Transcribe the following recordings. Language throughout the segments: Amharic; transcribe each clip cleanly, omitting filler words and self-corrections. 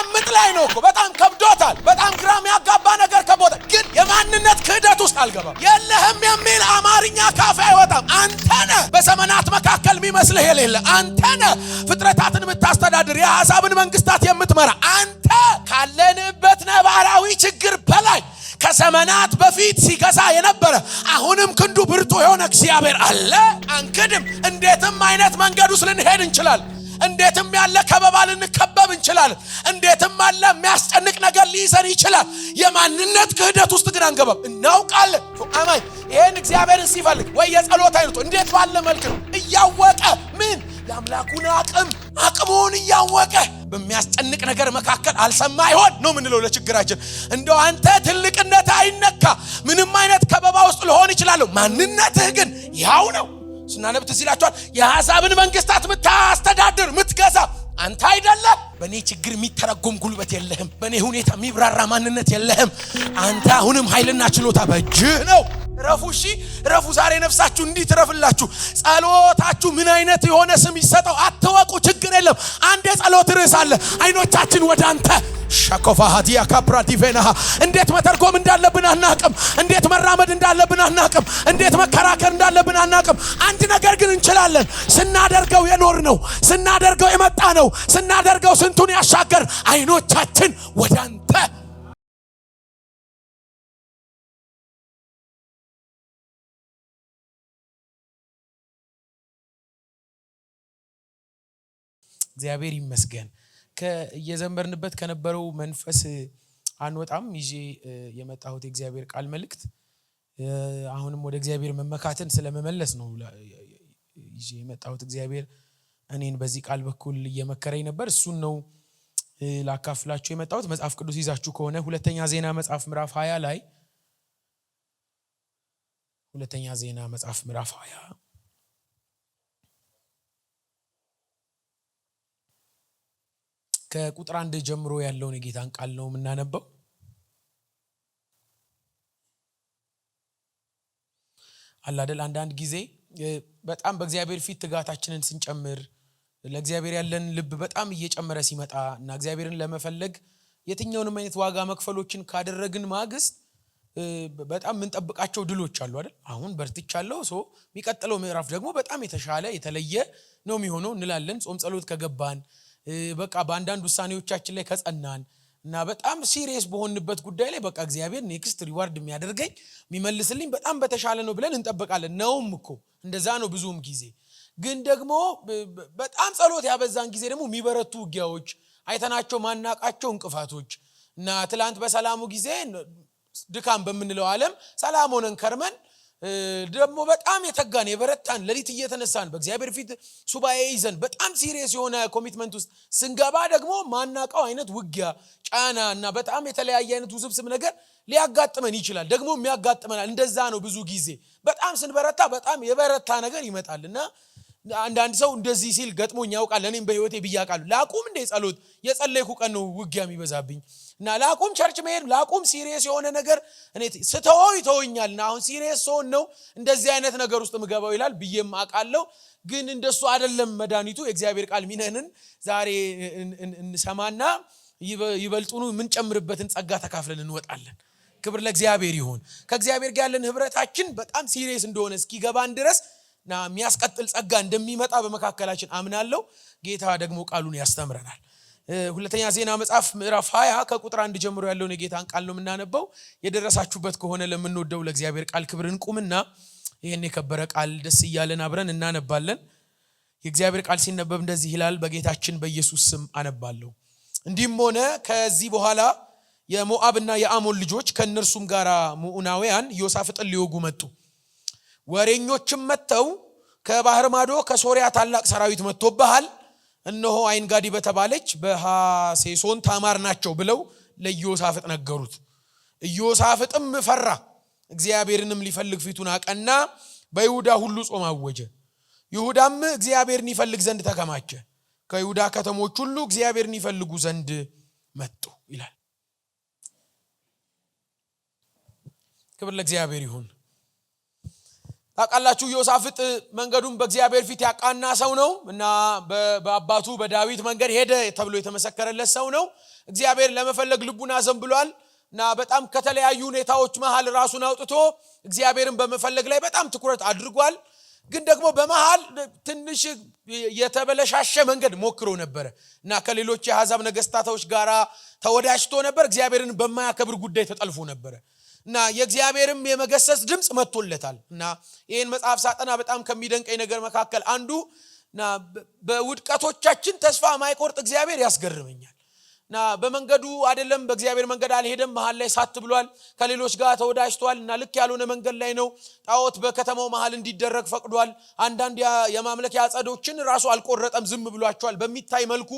በጣም ምጥ ላይ ነው እኮ በጣም ከብዶታል በጣም ግራም ያጋባ ነገር ከቦታ ግን የማንነት ክህደት ውስጥ አልገባም የለህም የሚል አማርኛ ካፍ አይወጣም አንተ ነህ በዘመናት መካከል የሚመስልህ የሌለ አንተ ነህ ፍጥረታትን የምታስተዳድር የአሕዛብን መንግስታት የምትመራ አንተ ካለንበት ነባራዊ ችግር በላይ ከዘመናት በፊት ሲገዛ የነበረ አሁንም ክንዱ ብርቱ የሆነ እግዚአብሔር አለ አንክድም እንዴትም አይነት መንገድ ውስጥ ልንሄድ እንችላለን እንዴትም ያለ ከበባ ልንከበብ እንችላለን እንዴትም ያለ የሚያስጨንቅ ነገር ሊይዘን ይችላል የማንነት ክህደት ውስጥ ግን አንገባም እናውቃለን አማኝ ይሄን እግዚአብሔርን ሲፈልግ ወይ የጸሎት አይነቱ እንዴት ባለ መልክ ነው እያወቀ ምን ያምላኩን አቅሙን እያወቀ በሚያስጨንቅ ነገር መካከል አልሰማ ይሆን ነው ምንለው ለችግራችን እንደው አንተ ትልቅነት አይነካ ምንም አይነት ከበባ ውስጥ ልሆን ይችላል ማንነትህ ግን ያው ነው ስናነብ ትዝላችኋል የአሕዛብን መንግስታት ምታስተዳድር ምትገዛ አንተ አይደለም በኔ ችግር የሚተረጎም ጉልበት የለህም በኔ ሁኔታ የሚብራራ ማንነት የለህም አንተ አሁንም ኃይልና ችሎታ በእጅህ ነው ረፉ ዛሬ ነፍሳችሁ እንዲህ ትረፍላችሁ ጸሎታችሁ ምን አይነት የሆነ ስም ይሰጠው አትወቁ ችግር የለም አንድ የጸሎት ርዕስ አለ አይኖቻችን ወደ አንተ ሻኮፋሃዲያ ካፕራዲቬና እንዴት መተርጎም እንዳለብን አናቅም እንዴት መራመድ እንዳለብን አናቅም እንዴት መከራከር እንዳለብን አናቅም አንድ ነገር ግን እንችላለን ስናደርገው የኖር ነው ስናደርገው የመጣ ነው ስናደርገው ስንቱን ያሻገር አይኖቻችን ወደ አንተ እግዚአብሔር ይመስገን ከየዘመርንበት ከነበረው መንፈስ አንወጣም ይዤ የመጣሁት እግዚአብሔር ቃል መልእክት አሁንም ወደ እግዚአብሔር መመካተን ስለመመለስ ነው ይዤ የመጣሁት እግዚአብሔር እኔን በዚህ ቃል በኩል እየመከረኝ ነበር እሱን ነው ላካፍላችሁ የመጣሁት መጽሐፍ ቅዱስ ይዛችሁ ከሆነ ሁለተኛ ዜና መጽሐፍ ምዕራፍ 20 ላይ ሁለተኛ ዜና መጽሐፍ ምዕራፍ 20 ከቁጥር 1 ጀምሮ ያለውን የጌታን ቃል ነው የምናነበው አላደል አንዳንድ ጊዜ በጣም በእግዚአብሔር ፊት ትጋታችንን ስንጨምር ለእግዚአብሔር ያለን ልብ በጣም እየጨመረ ሲመጣ እና እግዚአብሔርን ለመፈለግ የትኛውንም አይነት ዋጋ መክፈሎችን ካደረግን ማግስት በጣም ምንጠብቃቸው ድሎች አሉ አይደል አሁን በርትቻለሁ የሚቀጥለው ምዕራፍ ደግሞ በጣም የተሻለ የተለየ ነው የሚሆነው እንላለን ጾም ጸሎት ከገባን በቃ በአንዳንድ ውሳኔዎቻችን ላይ ከጸናን እና በጣም ሲሪየስ በሆንበት ጉዳይ ላይ በቃ እግዚአብሔር ኔክስት ሪዋርድ የሚያደርገኝ የሚመልስልኝ በጣም በተሻለ ነው ብለን እንጠብቃለን ነውም እኮ እንደዛ ነው ብዙም ጊዜ ግን ደግሞ በጣም ጸሎት ያበዛን ጊዜ ደግሞ የሚበረቱ ውጊያዎች አይተናቸው ማናቃቸው እንቅፋቶች እና ትላንት በሰላሙ ጊዜ ድካም በምንለው ዓለም ሰላም ሆነን ከርመን ደግሞ በጣም የተጋን የበረታን ለሊት እየተነሳን በእግዚአብሔር ፊት ሱባኤ ይዘን በጣም ሲሪየስ የሆነ ኮሚትመንት ውስጥ ስንገባ ደግሞ ማናቀው አይነት ውጊያ ጫና እና በጣም የተለያየ አይነት ውስብስብ ነገር ሊያጋጥመን ይችላል ደግሞ የሚያጋጥመናል እንደዛ ነው ብዙ ጊዜ በጣም ስንበረታ በጣም የበረታ ነገር ይመጣልና አንዳንድ ሰው እንደዚህ ሲል ገጥሞኝ ያውቃል እኔም በህይወቴ ብያቃለሁ ላቁም እንደ ጸሎት የጸለይኩ ቀን ነው ውጊያ የሚበዛብኝ እና ላቁም ቸርች መሄድ ላቁም ሲሪየስ የሆነ ነገር እኔ ስተወው ይተወኛልና አሁን ሲሪየስ ሆን ነው እንደዚህ አይነት ነገር ውስጥ ምገባው ይላል ብዬም አቃለሁ ግን እንደሱ አይደለም መዳኒቱ የእግዚአብሔር ቃል ሚነንን ዛሬ እንሰማና ይበልጡኑ ምን ጨምርበትን ጸጋ ተካፍለን እንወጣለን ክብር ለእግዚአብሔር ይሁን ከእግዚአብሔር ጋር ያለን ህብረታችን በጣም ሲሪየስ እንደሆነ እስኪገባን ድረስ ና የሚያስቀጥል ጸጋ እንደሚመጣ በመካከላችን አምናለሁ ጌታ ደግሞ ቃሉን ያስተምረናል ሁለተኛ ዜና መጽሐፍ ምዕራፍ 20 ከቁጥር 1 ጀምሮ ያለውን የጌታን ቃል ነው የምናነበው የደረሳችሁበት ከሆነ ለምንወደው ለእግዚአብሔር ቃል ክብርን ቁምና ይሄን የከበረ ቃል ደስ ይያለን አብረን እናነባለን የእግዚአብሔር ቃል ሲነበብ እንደዚህ ይላል በጌታችን በኢየሱስ ስም አነባለሁ እንዲህም ሆነ ከዚህ በኋላ የሞዓብና የአሞን ልጆች ከነርሱም ጋር ሙኡናውያን ዮሳፍጥን ሊወጉ መጡ ወሬኞችም መተው ከባህር ማዶ ከሶሪያ ታላቅ ሰራዊት መጥቶብሃል እነሆ አይንጋዲ በተባለች በሐሴሶን ታማር ናቸው ብለው ለዮሳፍጥ ነገሩት ዮሳፍጥም ፈራ እግዚአብሔርንም ሊፈልግ ፊቱን አቀና በይሁዳ ሁሉ ጾም አወጀ ይሁዳም እግዚአብሔርን ይፈልግ ዘንድ ተከማቸ ከይሁዳ ከተሞች ሁሉ እግዚአብሔርን ይፈልጉ ዘንድ መጡ ይላል ክብር ለእግዚአብሔር ይሁን ታውቃላችሁ ኢዮሳፍጥ መንገዱን በእግዚአብሔር ፊት ያቃና ሰው ነው እና በአባቱ በዳዊት መንገድ ሄደ ተብሎ የተመሰከረለት ሰው ነው። እግዚአብሔር ለመፈለግ ልቡን አዘንብሏል እና በጣም ከተለያዩ ሁኔታዎች መሃል ራሱን አውጥቶ እግዚአብሔርን በመፈለግ ላይ በጣም ትኩረት አድርጓል። ግን ደግሞ በመሃል ትንሽ የተበለሻሸ መንገድ ሞክሮ ነበር እና ከሌሎች የአሕዛብ ነገስታቶች ጋር ተወዳጅቶ ነበር። እግዚአብሔርን በማያከብር ጉዳይ ተጠልፎ ነበር እና የእግዚአብሔርም የመገሰጽ ድምጽ መጥቶለታል። እና ይሄን መጽሐፍ ሳጠና በጣም ከሚደንቀኝ ነገር መካከል አንዱ እና በውድቀቶቻችን ተስፋ ማይቆርጥ እግዚአብሔር ያስገርመኛል። እና በመንገዱ አይደለም በእግዚአብሔር መንገድ አልሄደም፣ መሃል ላይ ሳት ብሏል፣ ከሌሎች ጋር ተወዳጅቷል እና ልክ ያልሆነ መንገድ ላይ ነው። ጣዖት በከተማው መሃል እንዲደረግ ፈቅዷል። አንዳንድ የማምለኪያ አጸዶችን ራሱ አልቆረጠም፣ ዝም ብሏቸዋል በሚታይ መልኩ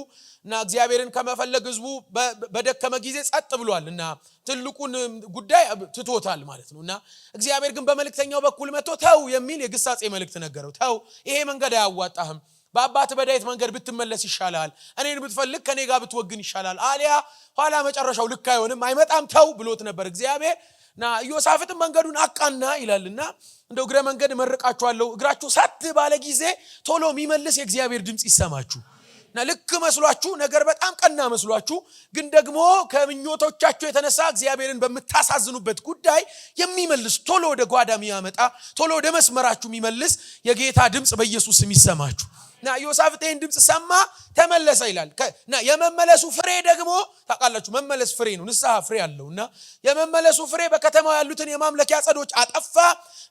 እና እግዚአብሔርን ከመፈለግ ህዝቡ በደከመ ጊዜ ጸጥ ብሏል እና ትልቁን ጉዳይ ትቶታል ማለት ነው። እና እግዚአብሔር ግን በመልእክተኛው በኩል መጥቶ ተው የሚል የግሳጼ መልእክት ነገረው። ተው፣ ይሄ መንገድ አያዋጣህም፣ በአባት በዳዊት መንገድ ብትመለስ ይሻላል፣ እኔን ብትፈልግ ከኔ ጋር ብትወግን ይሻላል፣ አሊያ ኋላ መጨረሻው ልክ አይሆንም፣ አይመጣም፣ ተው ብሎት ነበር እግዚአብሔር። እና ኢዮሳፍጥም መንገዱን አቃና ይላልና እንደው እግረ መንገድ መርቃችኋለሁ፣ እግራችሁ ሳት ባለ ጊዜ ቶሎ የሚመልስ የእግዚአብሔር ድምጽ ይሰማችሁ እና ልክ መስሏችሁ ነገር በጣም ቀና መስሏችሁ ግን ደግሞ ከምኞቶቻችሁ የተነሳ እግዚአብሔርን በመታሳዝኑበት ጉዳይ የሚመልስ ቶሎ ወደ ጓዳ የሚያመጣ ቶሎ ወደ መስመራችሁ የሚመልስ የጌታ ድምጽ በኢየሱስ ስም ይሰማችሁ። እና ኢዮሳፍጥ ይህን ድምጽ ሰማ፣ ተመለሰ ይላል። እና የመመለሱ ፍሬ ደግሞ ታውቃላችሁ መመለስ ፍሬ ነው፣ ንስሐ ፍሬ አለው። እና የመመለሱ ፍሬ በከተማው ያሉትን የማምለኪያ አጸዶች አጠፋ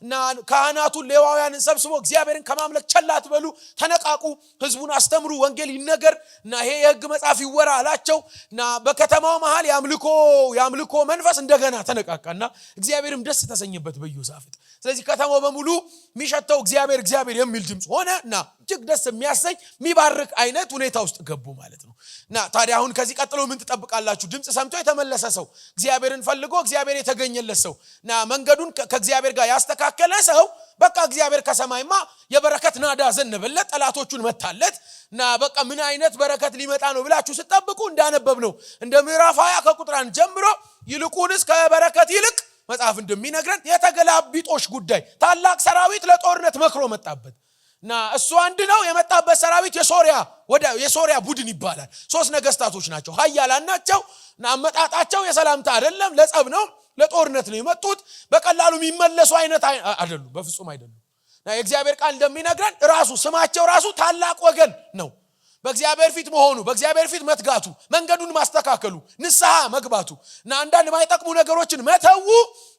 እና ካህናቱን ሌዋውያንን ሰብስቦ እግዚአብሔርን ከማምለክ ቸል አትበሉ፣ ተነቃቁ፣ ህዝቡን አስተምሩ፣ ወንጌል ይነገር እና ይሄ የሕግ መጽሐፍ ይወራ አላቸው። እና በከተማው መሃል ያምልኮ መንፈስ እንደገና ተነቃቃና እግዚአብሔርም ደስ ተሰኘበት በኢዮሳፍጥ። ስለዚህ ከተማው በሙሉ የሚሸተው እግዚአብሔር የሚል ድምጽ ሆነ እና እጅግ ደስ የሚያሰኝ የሚባርክ አይነት ሁኔታ ውስጥ ገቡ ማለት ነው። እና ታዲያ አሁን ከዚህ ቀጥሎ ምን ትጠብቃላችሁ? ድምጽ ሰምቶ የተመለሰ ሰው፣ እግዚአብሔርን ፈልጎ እግዚአብሔር የተገኘለት ሰው እና መንገዱን ከእግዚአብሔር ጋር ያስተካከለ ሰው በቃ እግዚአብሔር ከሰማይማ የበረከት ናዳ ዘነበለት፣ ጠላቶቹን መታለት እና በቃ ምን አይነት በረከት ሊመጣ ነው ብላችሁ ስትጠብቁ እንዳነበብ ነው እንደ ምዕራፍ 20 ከቁጥር 1 ጀምሮ ይልቁንስ ከበረከት ይልቅ መጽሐፍ እንደሚነግረን የተገላቢጦሽ ጉዳይ ታላቅ ሰራዊት ለጦርነት መክሮ መጣበት እና እሱ አንድ ነው። የመጣበት ሰራዊት የሶሪያ ቡድን ይባላል። 3 ነገስታቶች ናቸው፣ ኃያላን ናቸው እና አመጣጣቸው የሰላምታ አይደለም፣ ለጸብ ነው፣ ለጦርነት ነው የመጡት። በቀላሉ የሚመለሱ አይነት አይደሉም፣ በፍጹም አይደሉም። እና የእግዚአብሔር ቃል እንደሚነግረን ስማቸው ራሱ ታላቅ ወገን ነው። በእግዚአብሔር ፊት መሆኑ፣ በእግዚአብሔር ፊት መትጋቱ፣ መንገዱን ማስተካከሉ፣ ንስሐ መግባቱ እና አንዳንድ ማይጠቅሙ ነገሮችን መተው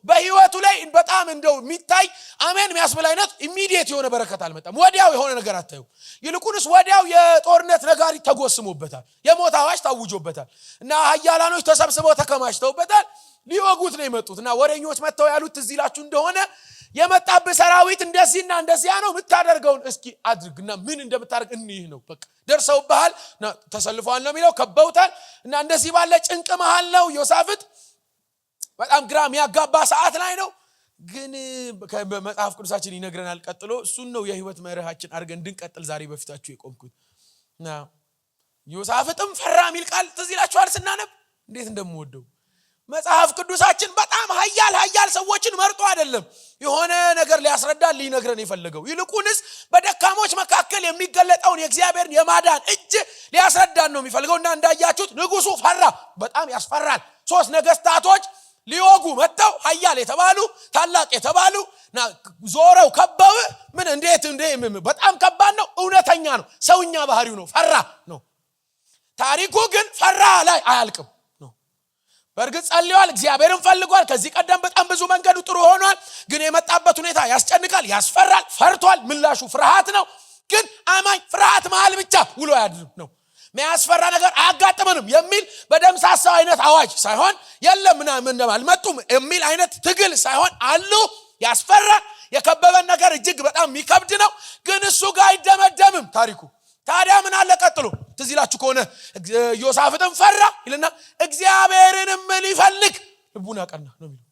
በህይወቱ ላይ በጣም እንደው የሚታይ አሜን የሚያስብል አይነት ኢሚዲየት የሆነ በረከት አልመጣም። ወዲያው የሆነ ነገር አታዩ። ይልቁንስ ወዲያው የጦርነት ነጋሪ ተጎስሞበታል፣ የሞት አዋጅ ታውጆበታል እና ኃያላኖች ተሰብስበው ተከማችተውበታል። ሊወጉት ነው የመጡት እና ወሬኞች መጥተው ያሉት እዚህ ላችሁ እንደሆነ የመጣበት ሰራዊት እንደዚህና እንደዚያ ነው፣ የምታደርገውን እስኪ አድርግና ምን እንደምታደርግ እንይህ ነው። በቃ ደርሰውብሃል፣ ተሰልፈዋል ነው የሚለው፣ ከበውታል እና እንደዚህ ባለ ጭንቅ መሃል ነው ኢዮሳፍጥ። በጣም ግራ የሚያጋባ ሰዓት ላይ ነው። ግን በመጽሐፍ ቅዱሳችን ይነግረናል ቀጥሎ። እሱን ነው የህይወት መርሃችን አድርገን እንድንቀጥል ዛሬ በፊታችሁ የቆምኩት። እና ኢዮሳፍጥም ፈራ የሚል ቃል ትዝ ይላችኋል ስናነብ እንዴት እንደምወደው። መጽሐፍ ቅዱሳችን በጣም ኃያል ሰዎችን መርጦ አይደለም የሆነ ነገር ሊያስረዳን ሊነግረን የፈለገው፣ ይልቁንስ በደካሞች መካከል የሚገለጠውን የእግዚአብሔርን የማዳን እጅ ሊያስረዳን ነው የሚፈልገው። እና እንዳያችሁት ንጉሱ ፈራ፣ በጣም ያስፈራል። 3 ነገስታቶች ሊወጉ መጥተው ኃያል የተባሉ ታላቅ የተባሉ ዞረው ከበው እንዴት በጣም ከባድ ነው። እውነተኛ ነው፣ ሰውኛ ባህሪው ነው፣ ፈራ ነው። ታሪኩ ግን ፈራ ላይ አያልቅም። በእርግጥ ጸልዮአል፣ እግዚአብሔርን ፈልጓል። ከዚህ ቀደም በጣም ብዙ መንገዱ ጥሩ ሆኗል። ግን የመጣበት ሁኔታ ያስጨንቃል፣ ያስፈራል፣ ፈርቷል። ምላሹ ፍርሃት ነው። ግን አማኝ ፍርሃት መሃል ብቻ ውሎ ያድር ነው። የሚያስፈራ ነገር አያጋጥመንም የሚል በደምሳሳው አይነት አዋጅ ሳይሆን የለም ምናምን አልመጡም የሚል አይነት ትግል ሳይሆን አሉ። ያስፈራ የከበበን ነገር እጅግ በጣም የሚከብድ ነው። ግን እሱ ጋር አይደመደምም ታሪኩ። ታዲያ ምን አለ ቀጥሎ? ትዝ ይላችሁ ከሆነ ኢዮሳፍጥም ፈራ ይልና እግዚአብሔርንም ሊፈልግ ልቡን አቀና ነው የሚለው።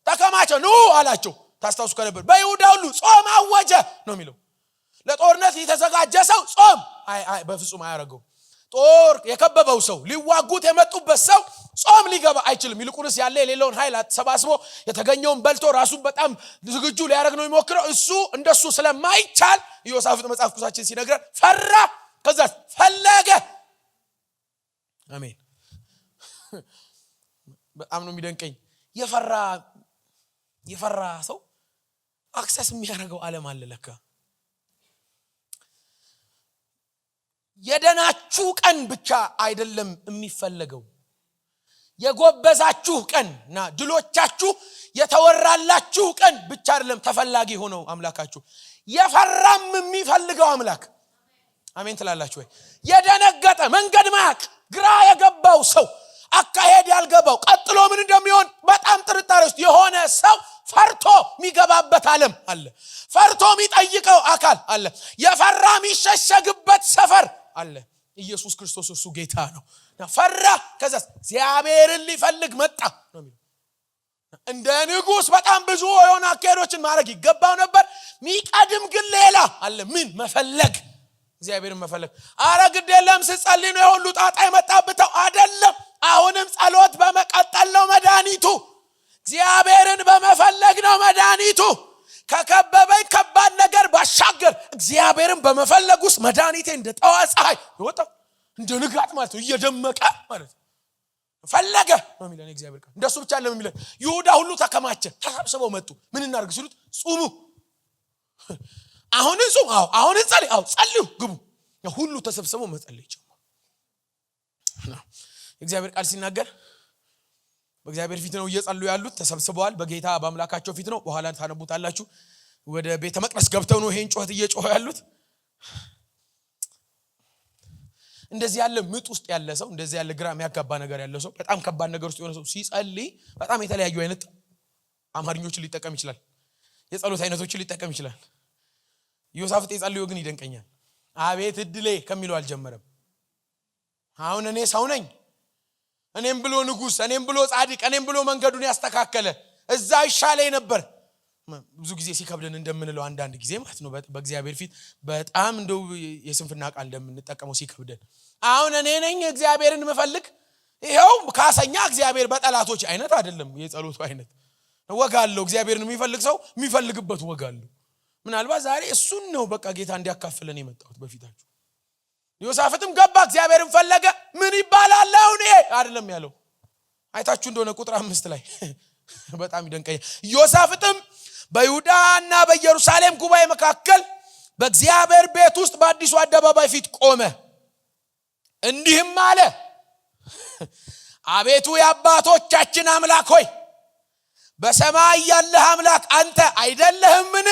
ተከማቸ ኑ አላቸው። ታስታውሱ ከነበር በይሁዳ ሁሉ ጾም አወጀ ነው የሚለው። ለጦርነት የተዘጋጀ ሰው ጾም በፍጹም አያረገው። ጦር የከበበው ሰው ሊዋጉት የመጡበት ሰው ጾም ሊገባ አይችልም። ይልቁንስ ያለ የሌለውን ኃይል ተሰባስቦ የተገኘውን በልቶ ራሱን በጣም ዝግጁ ሊያደርግ ነው የሚሞክረው። እሱ እንደሱ ስለማይቻል ኢዮሳፍጥ መጽሐፍ ቅዱሳችን ሲነግረን ፈራ፣ ከዛ ፈለገ። አሜን። በጣም ነው የሚደንቀኝ የፈራ ሰው አክሰስ የሚያደርገው ዓለም አለ ለካ። የደናችሁ ቀን ብቻ አይደለም የሚፈልገው፣ የጎበዛችሁ ቀንና ድሎቻችሁ የተወራላችሁ ቀን ብቻ አይደለም ተፈላጊ ሆነው አምላካችሁ የፈራም የሚፈልገው አምላክ። አሜን ትላላችሁ ወይ? የደነገጠ መንገድ ማያቅ ግራ የገባው ሰው አካሄድ ያልገባው ቀጥሎ ምን እንደሚሆን በጣም ጥርጣሬ ውስጥ የሆነ ሰው ፈርቶ የሚገባበት ዓለም አለ። ፈርቶ የሚጠይቀው አካል አለ። የፈራ የሚሸሸግበት ሰፈር አለ። ኢየሱስ ክርስቶስ እሱ ጌታ ነው። ፈራ፣ ከዛ እግዚአብሔርን ሊፈልግ መጣ ነው የሚለው። እንደ ንጉስ በጣም ብዙ የሆነ አካሄዶችን ማድረግ ይገባው ነበር። ሚቀድም ግን ሌላ አለ። ምን መፈለግ? እግዚአብሔርን መፈለግ። አረ ግድ የለም ስትጸልይ ነው የሁሉ ጣጣ የመጣብተው አይደለም። አሁንም ጸሎት በመቀጠል ነው መድኃኒቱ። እግዚአብሔርን በመፈለግ ነው መድኃኒቱ። ከከበበኝ ከባድ ነገር ባሻገር እግዚአብሔርን በመፈለግ ውስጥ መድኃኒቴ እንደ ጠዋት ፀሐይ ይወጣል፣ እንደ ንጋት ማለት ነው፣ እየደመቀ ማለት ነው። ፈለገ ነው የሚለን እግዚአብሔር ቃል። እንደሱ ብቻ አይደለም የሚለን። ይሁዳ ሁሉ ተከማቸ፣ ተሰብስበው መጡ። ምን እናድርግ ሲሉት ጹሙ። አሁን ጹም፣ አሁን ጸልይ፣ ጸልዩ፣ ግቡ። ሁሉ ተሰብስበው መጸለይ ጀመሩ። እግዚአብሔር ቃል ሲናገር በእግዚአብሔር ፊት ነው እየጸለዩ ያሉት፣ ተሰብስበዋል። በጌታ በአምላካቸው ፊት ነው። በኋላ ታነቡታላችሁ። ወደ ቤተ መቅደስ ገብተው ነው ይሄን ጩኸት እየጮሁ ያሉት። እንደዚህ ያለ ምጥ ውስጥ ያለ ሰው፣ እንደዚህ ያለ ግራ የሚያጋባ ነገር ያለ ሰው፣ በጣም ከባድ ነገር ውስጥ የሆነ ሰው ሲጸልይ በጣም የተለያዩ አይነት አማርኞችን ሊጠቀም ይችላል። የጸሎት አይነቶችን ሊጠቀም ይችላል። ኢዮሳፍጥ የጸልዩ ግን ይደንቀኛል። አቤት እድሌ ከሚለው አልጀመረም። አሁን እኔ ሰው ነኝ፣ እኔም ብሎ ንጉስ፣ እኔም ብሎ ጻድቅ፣ እኔም ብሎ መንገዱን ያስተካከለ እዛ ይሻለኝ ነበር። ብዙ ጊዜ ሲከብደን እንደምንለው አንዳንድ ጊዜ ማለት ነው በእግዚአብሔር ፊት በጣም እንደው የስንፍና ቃል እንደምንጠቀመው ሲከብደን፣ አሁን እኔ ነኝ እግዚአብሔርን መፈልግ። ይሄው ካሰኛ እግዚአብሔር በጠላቶች አይነት አይደለም። የጸሎቱ አይነት ወጋለው። እግዚአብሔርን የሚፈልግ ሰው የሚፈልግበት ወጋለው። ምናልባት ዛሬ እሱን ነው በቃ ጌታ እንዲያካፍለን የመጣሁት በፊታችሁ። ኢዮሳፍጥም ገባ፣ እግዚአብሔርን ፈለገ። ምን ይባላል አሁን ይሄ አይደለም ያለው። አይታችሁ እንደሆነ ቁጥር 5 ላይ በጣም ይደንቀኛል። ኢዮሳፍጥም በይሁዳና በኢየሩሳሌም ጉባኤ መካከል በእግዚአብሔር ቤት ውስጥ በአዲሱ አደባባይ ፊት ቆመ፣ እንዲህም አለ፣ አቤቱ የአባቶቻችን አምላክ ሆይ በሰማይ ያለህ አምላክ አንተ አይደለህምን?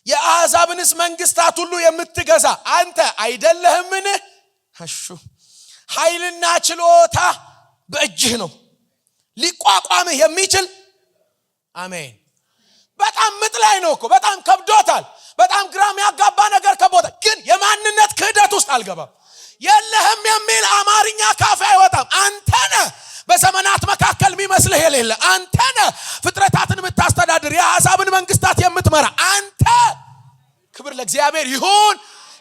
የአሕዛብንስ መንግስታት ሁሉ የምትገዛ አንተ አይደለህምን? ኃይልና ችሎታ በእጅህ ነው፣ ሊቋቋምህ የሚችል አሜን። በጣም ምጥ ላይ ነው እኮ፣ በጣም ከብዶታል። በጣም ግራም ያጋባ ነገር ከቦታል። ግን የማንነት ክህደት ውስጥ አልገባም። የለህም የሚል አማርኛ ካፌ አይወጣም። አንተ ነህ በዘመናት መካከል የሚመስልህ የሌለ አንተ ነህ። ፍጥረታትን የምታስተዳድር የአሕዛብን መንግስታት የምትመራ አንተ። ክብር ለእግዚአብሔር ይሁን።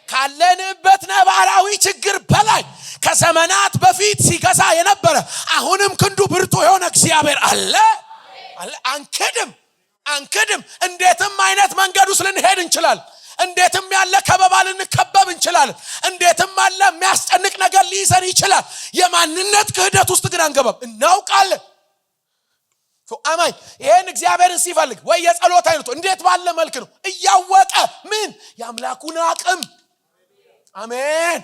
ካለንበት ነባራዊ ችግር በላይ ከዘመናት በፊት ሲገዛ የነበረ አሁንም ክንዱ ብርቱ የሆነ እግዚአብሔር አለ። አንክድም። እንዴትም አይነት መንገድ ውስጥ ልንሄድ እንችላለን። እንዴትም ያለ ከበባ ልንከበብ እንችላለን። እንዴትም ያለ የሚያስጨንቅ ነገር ሊይዘን ይችላል። የማንነት ክህደት ውስጥ ግን አንገባም። እናውቃለን። አማኝ ይሄን እግዚአብሔርን ሲፈልግ ወይ የጸሎት አይነቱ እንዴት ባለ መልክ ነው እያወቀ ምን የአምላኩን አቅም አሜን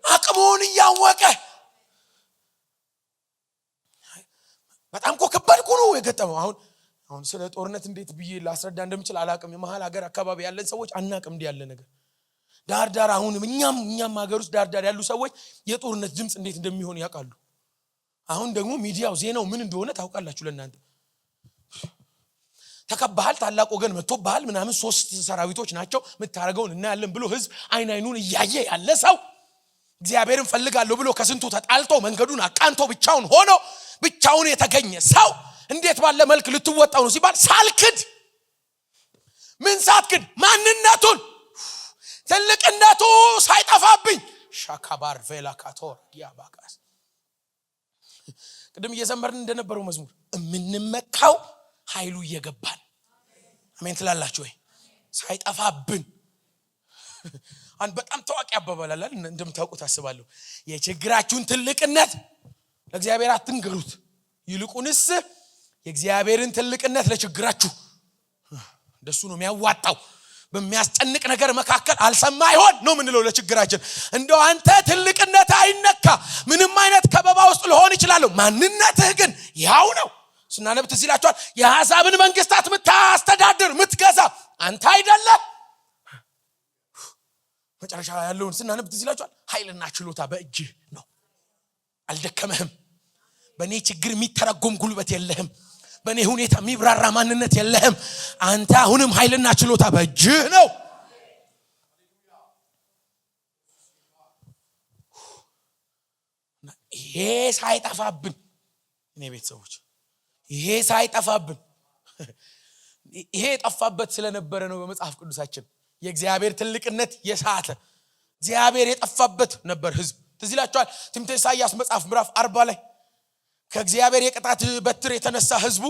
አቅሙን እያወቀ በጣም እኮ ከባድ ነው የገጠመው። አሁን ስለ ጦርነት እንዴት ብዬ ላስረዳ እንደምችል አላቅም። የመሃል ሀገር አካባቢ ያለን ሰዎች አናቅም እንዲህ ያለ ነገር ዳርዳር። አሁን እኛም ሀገር ውስጥ ዳርዳር ያሉ ሰዎች የጦርነት ድምፅ እንዴት እንደሚሆን ያውቃሉ። አሁን ደግሞ ሚዲያው ዜናው ምን እንደሆነ ታውቃላችሁ። ለእናንተ ተከባሃል፣ ታላቅ ወገን መጥቶብሃል ምናምን 3 ሰራዊቶች ናቸው የምታረገውን እናያለን ብሎ ህዝብ አይኑን እያየ ያለ ሰው እግዚአብሔርን ፈልጋለሁ ብሎ ከስንቱ ተጣልቶ መንገዱን አቃንቶ ብቻውን የተገኘ ሰው እንዴት ባለ መልክ ልትወጣው ነው ሲባል ሳልክድ ምን ሳትክድ ማንነቱን ትልቅነቱ ሳይጠፋብኝ ሻካባር ቬላካቶር ዲያባጋስ ቅድም እየዘመርን እንደነበረው መዝሙር የምንመካው ኃይሉ እየገባን አሜን ትላላችሁ ወይ ሳይጠፋብን አንድ በጣም ታዋቂ አባባል አለ እንደምታውቁት አስባለሁ የችግራችሁን ትልቅነት ለእግዚአብሔር አትንገሩት ይልቁንስ የእግዚአብሔርን ትልቅነት ለችግራችሁ እንደሱ ነው የሚያዋጣው በሚያስጨንቅ ነገር መካከል አልሰማ ይሆን ነው ምንለው ለችግራችን እንደው አንተ ትልቅነት አይነካ ምንም አይነት ከበባ ውስጥ ሊሆን ይችላል ማንነትህ ግን ያው ነው ስናነብ ትዝ ይላችኋል የአሕዛብን መንግስታት ምታስተዳድር ምትገዛ አንተ አይደለም መጨረሻ ያለውን ስናነብ ትዝ ይላችኋል ኃይልና ችሎታ በእጅህ ነው አልደከመህም በኔ ችግር የሚተረጎም ጉልበት የለህም በኔ ሁኔታ የሚብራራ ማንነት የለህም አንተ አሁንም ኃይልና ችሎታ በእጅህ ነው ይሄ ሳይጠፋብን እኔ ቤተሰቦች ይሄ ሳይጠፋብን ይሄ ጠፋበት ስለነበረ ነው በመጽሐፍ ቅዱሳችን የእግዚአብሔር ትልቅነት የሳተ እግዚአብሔር የጠፋበት ነበር ህዝብ ትዝ ይላችኋል ትንቢተ ኢሳይያስ መጽሐፍ ምዕራፍ 40 ላይ ከእግዚአብሔር የቅጣት በትር የተነሳ ህዝቡ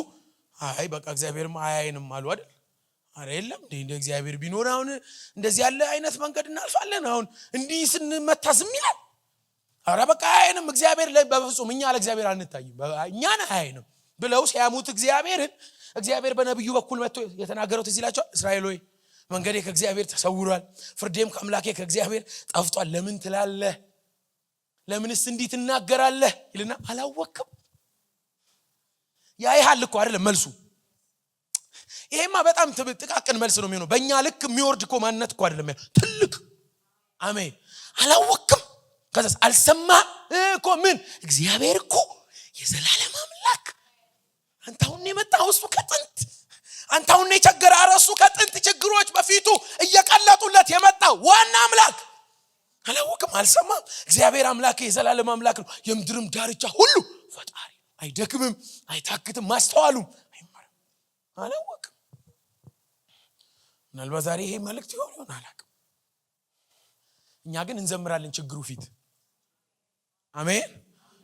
አይ በቃ እግዚአብሔርም አያይንም አሉ አይደል አይደለም እንደ እግዚአብሔር ቢኖር አሁን እንደዚህ ያለ አይነት መንገድ እናልፋለን አሁን እንዲህ ስንመታ ዝም ይላል አረ በቃ አያይንም እግዚአብሔር ላይ በፍጹም እኛ ለእግዚአብሔር አንታይም እኛን አያይንም ብለው ሲያሙት እግዚአብሔር በነብዩ በኩል መጥቶ የተናገረው ትዝ ይላችኋል እስራኤል ሆይ መንገዴ ከእግዚአብሔር ተሰውሯል ፍርዴም ከአምላኬ ከእግዚአብሔር ጠፍቷል ለምን ትላለህ ለምንስ እንዲህ ትናገራለህ ይልና አላወቅም ያይሃል እኮ አይደለም መልሱ ይሄማ በጣም ጥቃቅን መልስ ነው የሚሆነው በእኛ ልክ የሚወርድ እኮ ማንነት እኮ አይደለም ትልቅ አሜን አላወቅም ከዛስ አልሰማ እኮ ምን እግዚአብሔር እኮ የዘላለም አምላክ አንተውን የመጣው እሱ ከጥንት አንተውን የቸገረ አረሱ ከጥንት ችግሮች በፊቱ እየቀለጡለት የመጣ ዋና አምላክ አላወቅም አልሰማም እግዚአብሔር አምላክ የዘላለም አምላክ ነው የምድርም ዳርቻ ሁሉ ፈጣሪ አይደክምም አይታክትም ማስተዋሉም አይማርም አላወቅም ምናልባት ዛሬ ይሄ መልእክት ይሆን አላውቅም እኛ ግን እንዘምራለን ችግሩ ፊት አሜን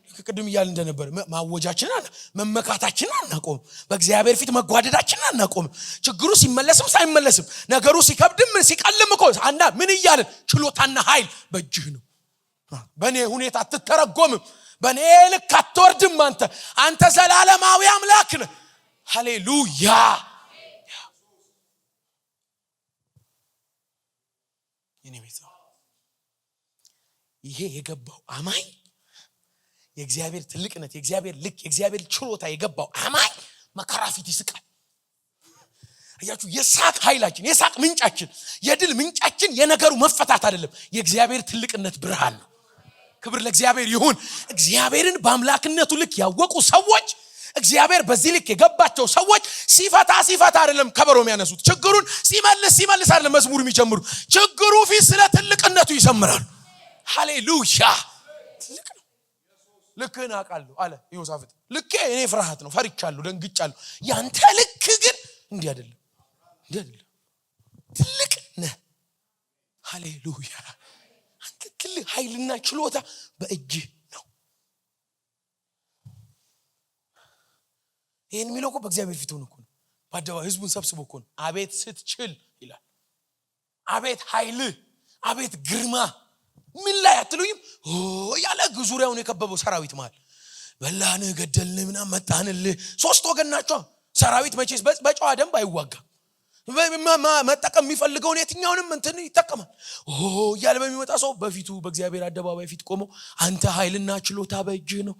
ከቅድም ይያል እንደነበር ማወጃችንን መመካታችንን አናቆም በእግዚአብሔር ፊት መጓደዳችንን አናቆም ችግሩ ሲመለስም ሳይመለስም ነገሩ ሲከብድም ሲቀልም እኮ አንዳ ምን ይያልን ችሎታና ኃይል በእጅህ ነው በኔ ሁኔታ አትተረጎምም በኔ ልክ አትወርድም አንተ ዘላለማዊ አምላክ ነህ ሃሌሉያ የኔ ቤተሰብ ይሄ የገባው አማኝ የእግዚአብሔር ትልቅነት የእግዚአብሔር ልክ የእግዚአብሔር ችሎታ የገባው አማኝ መከራ ፊት ይስቃል አያችሁ የሳቅ ኃይላችን የሳቅ ምንጫችን የድል ምንጫችን የነገሩ መፈታት አይደለም የእግዚአብሔር ትልቅነት ብርሃን ነው ክብር ለእግዚአብሔር ይሁን እግዚአብሔርን በአምላክነቱ ልክ ያወቁ ሰዎች እግዚአብሔር በዚህ ልክ የገባቸው ሰዎች ሲፈታ አይደለም ከበሮ የሚያነሱት ችግሩን ሲመልስ አይደለም መዝሙር የሚጀምሩ ችግሩ ፊት ስለ ትልቅነቱ ይሰምራሉ ሃሌሉያ ትልቅ ነው ልክህን አውቃለሁ አለ ዮሳፍጥ ልኬ እኔ ፍርሃት ነው ፈርቻለሁ ደንግጫለሁ ያንተ ልክ ግን እንዲህ አይደለም ትልቅ ነህ ሃሌሉያ አንተ ትልቅ ኃይልና ችሎታ በእጅህ ነው ይሄን የሚለው እኮ በእግዚአብሔር ፊት ሆኖ እኮ ነው ባደዋ ህዝቡን ሰብስቦ እኮ ነው አቤት ስትችል ይላል አቤት ኃይል አቤት ግርማ ምን ላይ አትሉኝም ያለ ዙሪያውን የከበበው ሰራዊት ማለት በላንህ ገደልንህ ምናምን መጣንልህ ሶስት ወገን ናቸው ሰራዊት መቼስ በጨዋ ደንብ አይዋጋ መጠቀም የሚፈልገውን የትኛውንም እንትን ይተቀማል ያለ በሚመጣ ሰው በፊቱ በእግዚአብሔር አደባባይ ፊት ቆሞ አንተ ኃይልና ችሎታ በእጅህ ነው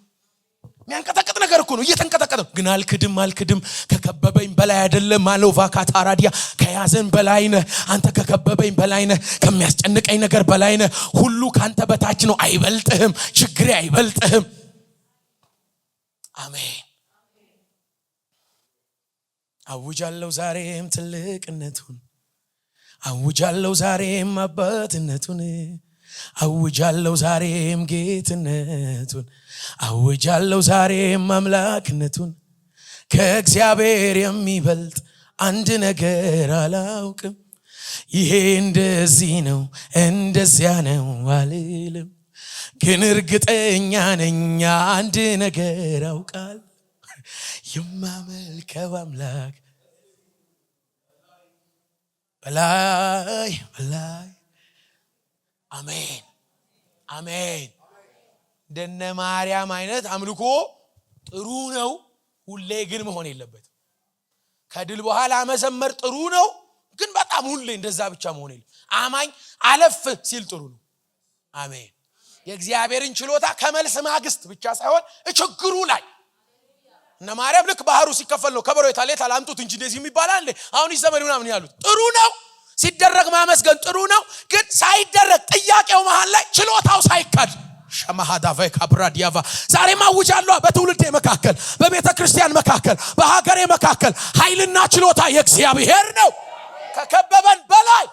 የሚያንቀጠቅጥ ነገር እኮ ነው እየተንቀጠቀጠ ግን አልክድም ከከበበኝ በላይ አይደለም ማለው ቫካታራዲያ ከያዘን በላይ ነህ አንተ ከከበበኝ በላይ ነህ ከሚያስጨንቀኝ ነገር በላይ ነህ ሁሉ ካንተ በታች ነው አይበልጥህም ችግሬ አይበልጥህም አሜን አውጃለሁ ዛሬም ትልቅነቱን አውጃለሁ ዛሬም አባትነቱን አውጃለሁ ዛሬም ጌትነቱን አውጃለሁ ዛሬም አምላክነቱን ከእግዚአብሔር የሚበልጥ አንድ ነገር አላውቅም ይሄ እንደዚህ ነው እንደዚያ ነው አልልም ግን እርግጠኛ ነኝ አንድ ነገር አውቃል የማመልከው አምላክ በላይ በላይ አሜን አሜን እንደነ ማርያም አይነት አምልኮ ጥሩ ነው ሁሌ ግን መሆን የለበትም ከድል በኋላ መዘመር ጥሩ ነው ግን በጣም ሁሌ እንደዛ ብቻ መሆን የለም አማኝ አለፍ ሲል ጥሩ ነው አሜን የእግዚአብሔርን ችሎታ ከመልስ ማግስት ብቻ ሳይሆን ችግሩ ላይ እነ ማርያም ልክ ባህሩ ሲከፈል ነው ከበሮ የታለ አምጡት እንጂ እንደዚህ የሚባል አለ አሁን ይዘመር ምናምን ያሉት ጥሩ ነው ሲደረግ ማመስገን ጥሩ ነው ግን ሳይደረግ ጥያቄው መሃል ላይ ችሎታው ሳይካድ ሸማሃዳቫ ካብራዲያቫ ዛሬ ማውጃለሁ በትውልዴ መካከል በቤተ ክርስቲያን መካከል በሀገሬ መካከል ኃይልና ችሎታ የእግዚአብሔር ነው ከከበበን በላይ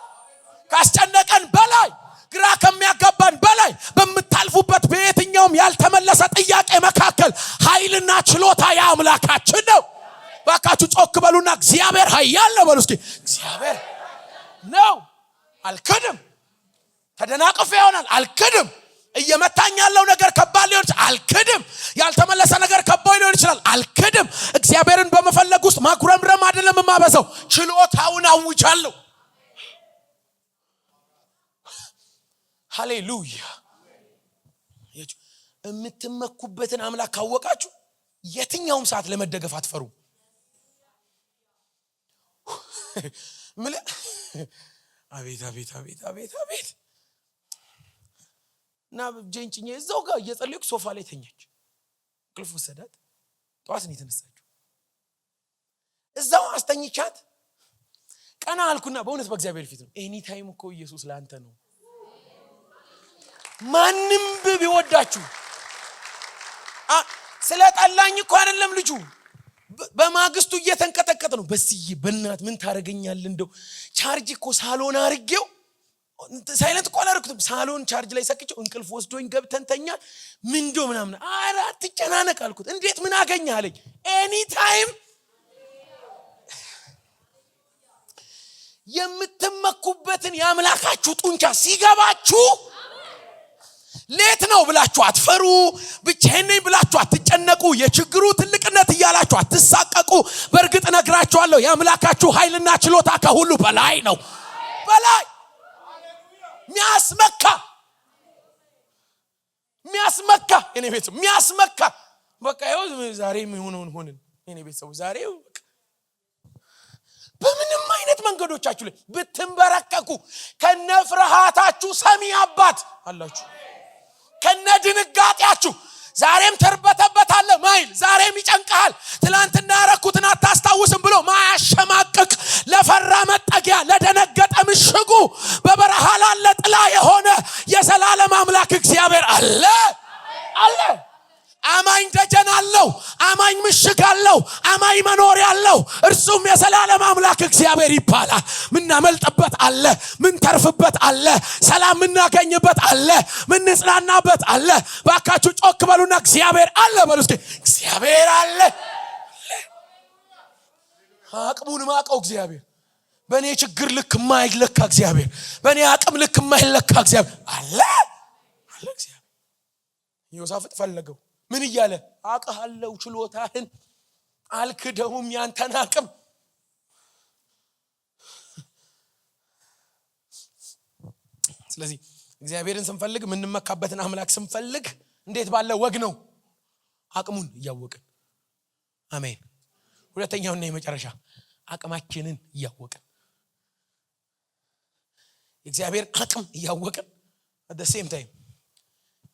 ካስጨነቀን በላይ ግራ ከሚያጋባን በላይ በመታልፉበት በየትኛውም ያልተመለሰ ጥያቄ መካከል ኃይልና ችሎታ ያምላካችን ነው ባካችሁ ጮክ በሉና እግዚአብሔር ኃያል ነው በሉ እስኪ እግዚአብሔር ነው አልክድም ተደናቅፈ ይሆናል አልክድም እየመታኝ ያለው ነገር ከባድ ሊሆን ይችላል አልክድም ያልተመለሰ ነገር ከባድ ሊሆን ይችላል አልክድም እግዚአብሔርን በመፈለግ ውስጥ ማጉረምረም አይደለም ማበዛው ችሎታውን አውጃለሁ ሃሌሉያ የምትመኩበትን አምላክ ካወቃችሁ የትኛውም ሰዓት ለመደገፍ አትፈሩ አቤት አቤት አቤት አቤት አቤት እና ጀንጭኝ እዛው ጋር እየጸለይኩ ሶፋ ላይ ተኛች እንቅልፍ ወሰዳት ጧት ነው የተነሳችው እዛው አስተኝቻት ቀና አልኩና በእውነት በእግዚአብሔር ፊት ነው ኤኒ ታይም እኮ ኢየሱስ ለአንተ ነው ማንም ቢወዳችሁ ስለጠላኝ እኮ አይደለም ልጁ በማግስቱ እየተንቀጠቀጠ ነው በስዬ በእናት ምን ታረጋኛለህ እንደው ቻርጅ እኮ ሳሎን አርጌው ሳይለንት እኮ አላረኩትም ሳሎን ቻርጅ ላይ ሰክቼው እንቅልፍ ወስዶኝ ገብተንተኛ ምንዶ ምናምን አራት ተጨናነቅ አልኩት እንዴት ምን አገኘህ አለኝ ኤኒ ታይም የምትመኩበትን ያምላካችሁ ጡንቻ ሲገባችሁ ሌት ነው ብላችሁ አትፈሩ ብቻዬን ነኝ ብላችሁ አትጨነቁ የችግሩ ትልቅነት ይያላችሁ አትሳቀቁ በርግጥ ነግራችኋለሁ ያምላካችሁ ኃይልና ችሎታ ከሁሉ በላይ ነው በላይ ሚያስመካ እኔ ቤት ሚያስመካ በቃ ይሁን ዛሬ ምን ሆነን እኔ ቤት ሰው ዛሬ በምንም አይነት መንገዶቻችሁ ላይ ብትንበረከኩ ከነፍርሃታችሁ ሰሚ አባት አላችሁ ከነድንጋጤያችሁ ዛሬም ተርበተበታለ ማይል ዛሬም ይጨንቃል ትላንትና ያረኩትን አታስታውስም ብሎ ማያሸማቅቅ ለፈራ መጠጊያ ለደነገጠ ምሽጉ በበረሃ ላለ ጥላ የሆነ የዘላለም አምላክ እግዚአብሔር አለ አለ አማኝ ደጀን አለው አማኝ ምሽግ አለው አማኝ መኖሪያ አለው እርሱም የዘላለም አምላክ እግዚአብሔር ይባላል ምናመልጥበት አለ ምን ተርፍበት አለ ሰላም ምናገኝበት አለ ምን ጽናናበት አለ ባካችሁ ጮክ በሉና እግዚአብሔር አለ በሉ እስኪ እግዚአብሔር አለ አቅሙን ማቀው እግዚአብሔር በኔ ችግር ልክ ማይለካ እግዚአብሔር በኔ አቅም ልክ ማይለካ እግዚአብሔር አለ አለ እግዚአብሔር ዮሴፍ ፈለገው ምን ይያለ አቀሃለው ችሎታህን አልክደውም ያንተን አቅም ስለዚህ እግዚአብሔርን ስንፈልግ ምንመካበትን አምላክ ስንፈልግ እንዴት ባለ ወግ ነው አቅሙን ያወቀን አሜን ሁለተኛውና የመጨረሻ አቅማችንን ያወቀን እግዚአብሔር አቅም ያወቀን at the same time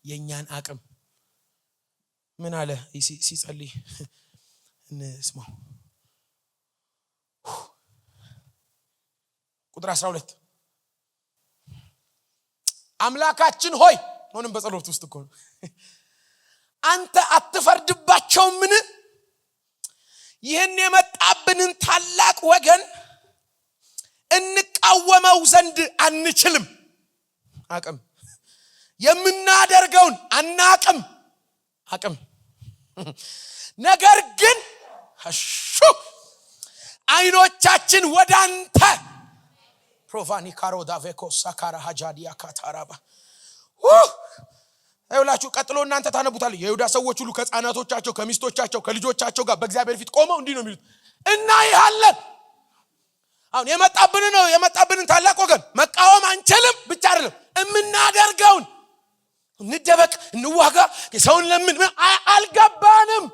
የኛን አቅም ምን አለ ሲጸልይ እንስማው ቁጥር 12 አምላካችን ሆይ ሆነም በጸሎት ውስጥ እኮ አንተ አትፈርድባቸው ምን ይሄን የመጣብንን ታላቅ ወገን እንቃወመው ዘንድ አንችልም አቅም የምናደርገውን አናቅም አቅም ነገር ግን አይኖቻችን ወዳንተ ፕሮቫኒ ካሮዳ ቬኮ ሳካራ ሃጃዲያ ካታራባ አይውላችሁ ቀጥሎ እናንተ ታነቡታል የይሁዳ ሰዎች ሁሉ ከጻናቶቻቸው ከሚስቶቻቸው ከልጆቻቸው ጋር በእግዚአብሔር ፊት ቆመው እንዲህ ነው የሚሉት እና ይሃለን አሁን የመጣብንን ታላቅ ወገን መቃወም አንችልም ብቻ አይደለም እምናደርገውን እንደበቅ እንዋጋ ሰውን ለምን አልገባንም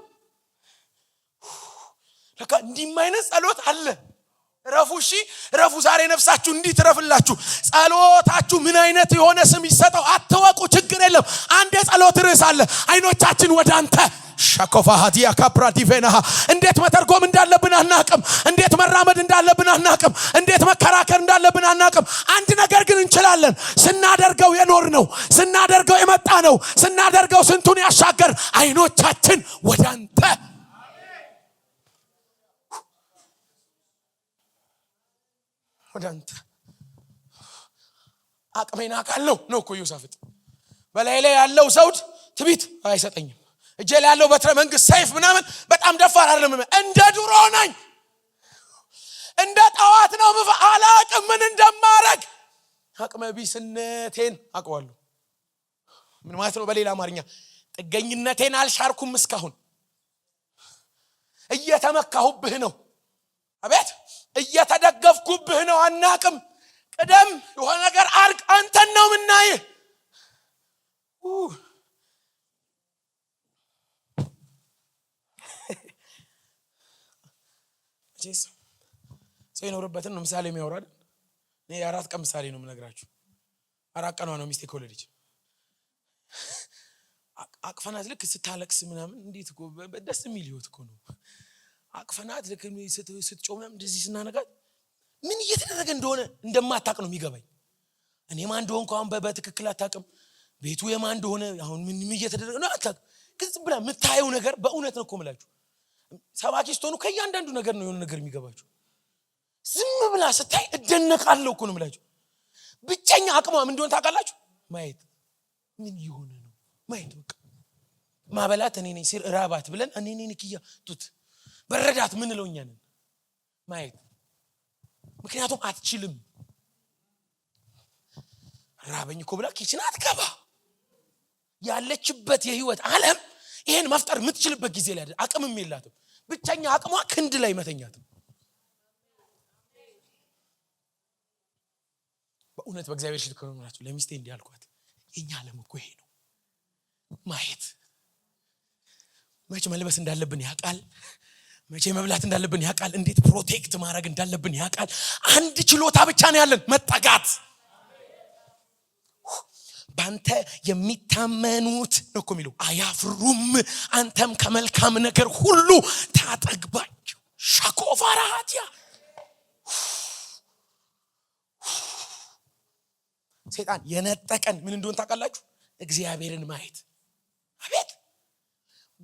ለካ እንዲማይነስ ጸሎት አለ ረፉ ዛሬ ነፍሳችሁ እንዲትረፍላችሁ ጸሎታችሁ ምን አይነት የሆነ ስም ይሰጠው አትወቁ ችግር የለም አንድ የጸሎት ርዕስ አለ አይኖቻችን ወደ አንተ ሻኮፋ ሃዲያ ካፕራዲቬና እንዴት መተርጎም እንዳለብን አናቅም እንዴት መራመድ እንዳለብን አናቅም እንዴት መከራከር እንዳለብን አናቅም አንድ ነገር ግን እንችላለን ስናደርገው የኖር ነው ስናደርገው የመጣ ነው ስናደርገው ስንቱን ያሻገር አይኖቻችን ወደ አንተ ወዳንተ አቅሜና ካለው ነው እኮ ዮሳፍጥ በላይ ላይ ያለው ሰውት ትቢት አይሰጠኝም እጄ ላይ ያለው በትረ መንግስት ሰይፍ ምናምን በጣም ደፋር አይደለም እንደ ድሮ ነኝ እንደ ጣዋት ነው አላቅም ምን እንደማረግ አቅመ ቢስነቴን አውቀዋለሁ ምን ማለት ነው በሌላ አማርኛ ጥገኝነቴን አልሻርኩም እስካሁን እየተመካሁብህ ነው አቤት እየተደገፍኩብህ ነው አናቅም ቀደም የሆነ ነገር አርግ አንተን ነው ምናይ ጄስ ሰይኖርበትን ነው ምሳሌ የሚያወራል እኔ አራት ቀን ምሳሌ ነው የምነግራችሁ አራት ቀኗ ነው ሚስቴክ ወለደች አቅፈናት ልክ ስታለቅስ ምናምን እንዴት እኮ ደስ የሚል ህይወት እኮ ነው አቅፈናት ልክ ስትጮምም እንደዚህ ስናነጋት ምን እየተደረገ እንደሆነ እንደማታውቅ ነው የሚገባኝ እኔ ማን እንደሆንኩ አሁን በትክክል አታውቅም ቤቱ የማን እንደሆነ አሁን ምን እየተደረገ ነው አታውቅም ግን ዝም ብላ የምታየው ነገር በእውነት ነው እኮ የምላችሁ ሰባኪ ስትሆኑ ከእያንዳንዱ ነገር ነው የሆነ ነገር የሚገባችሁ ዝም ብላ ስታይ እደነቃለሁ እኮ ነው የምላችሁ ብቸኛ አቅሟ ምን እንደሆነ ታውቃላችሁ ማየት ምን ይሆነ ነው ማየት በቃ ማበላት እኔ ነኝ ሲር ራባት ብለን እኔ ነኝ ንክያ ቱት በረዳት ምን ለውኛን ማየት ምክንያቱም አትችልም ራበኝ እኮ ብላ ኪችን አትገባ ያለችበት የህይወት ዓለም ይሄን መፍጠር የምትችልበት ጊዜ ላይ አቅምም የላትም ብቻኛ አቅሟ ክንድ ላይ መተኛት በእውነት በእግዚአብሔር ሽልክ ነው ማለት ለሚስቴ እንዲያልኳት የኛ ዓለም እኮ ይሄ ነው ማየት መቼ መልበስ እንዳለብን ያቃል መቼ መብላት እንዳለብን ያቃል እንዴት ፕሮቴክት ማድረግ እንዳለብን ያቃል አንድ ችሎታ ብቻ ነው ያለን መጠጋት ባንተ የሚታመኑት ነው እኮ የሚለው አያፍሩም አንተም ከመልካም ነገር ሁሉ ታጠግባቸው ሻኮፋራቲያ ሰይጣን የነጠቀን ምን እንደሆነ ታውቃላችሁ እግዚአብሔርን ማየት አቤት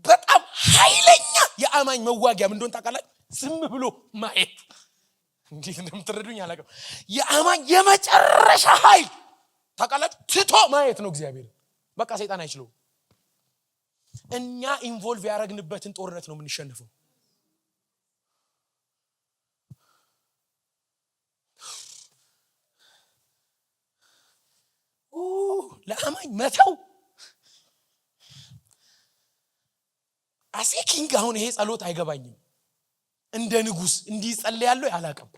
በጣም ኃይለኛ የአማኝ መዋጊያ ምን እንደሆነ ታውቃላችሁ ዝም ብሎ ማየት እንዴት እንደምትረዱኝ አላውቅም የአማኝ የመጨረሻ ኃይል ታውቃላችሁ ትቶ ማየት ነው እግዚአብሔር በቃ ሰይጣን አይችለው እኛ ኢንቮልቭ ያደረግንበትን ጦርነት ነው የምንሸነፈው ለአማኝ መተው አሴኪንግ አሁን ይሄ ጸሎት አይገባኝም እንደ ንጉስ እንዲጸልይ ያለው ያላቀም